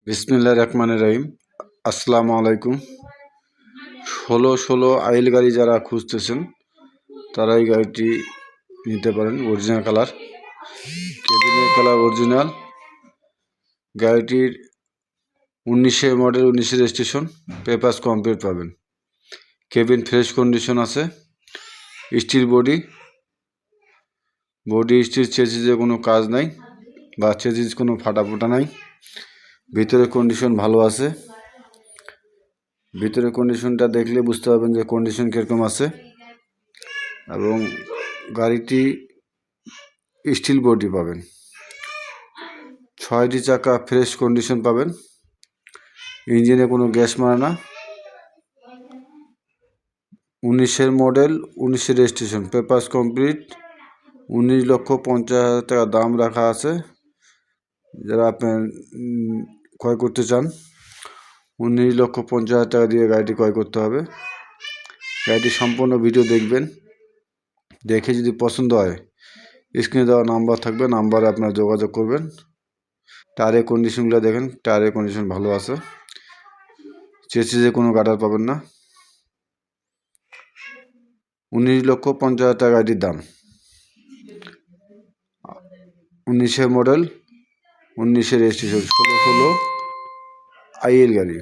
বিসমিল্লাহির রহমানির রহিম। আসসালামু আলাইকুম। 16 আইল গাড়ি যারা খুঁজতেছেন তারা এই গাড়িটি নিতে পারেন। অরিজিনাল কালার, কেবিনের কালার অরিজিনাল। গাড়িটির 19 মডেল, 19 রেজিস্ট্রেশন, পেপারস কমপ্লিট পাবেন। কেবিন ফ্রেশ কন্ডিশন আছে। স্টিল বডি স্টিল, চেসিসে কোনো কাজ নাই বা চেসিস কোনো ফাটা নাই। ভিতরে কন্ডিশন ভালো আছে। ভিতরে কন্ডিশনটা দেখলে বুঝতে পারবেন যে কন্ডিশন কীরকম আছে। এবং গাড়িটি স্টিল বডি পাবেন। 6টি চাকা ফ্রেশ কন্ডিশন পাবেন। ইঞ্জিনে কোনো গ্যাস মারে না। 19 মডেল, 19 রেজিস্ট্রেশন, পেপারস কমপ্লিট। 19,50,000 টাকা দাম রাখা আছে। যারা আপনার ক্রয় করতে চান 19,50,000 টাকা দিয়ে গাড়িটি ক্রয় করতে হবে। গাড়িটি সম্পূর্ণ ভিডিও দেখবেন, দেখে যদি পছন্দ হয় স্ক্রিনে দেওয়া নাম্বার থাকবে, নাম্বারে আপনারা যোগাযোগ করবেন। টায়ারের কন্ডিশনগুলো দেখেন, টায়ারের কন্ডিশন ভালো আছে। চেসিসে কোনো গাটার পাবেন না। 19,50,000 টাকা গাড়িটির দাম। 19 মডেল, 19 রেজিস্ট্রেশন, 16 আইএল গাড়ি।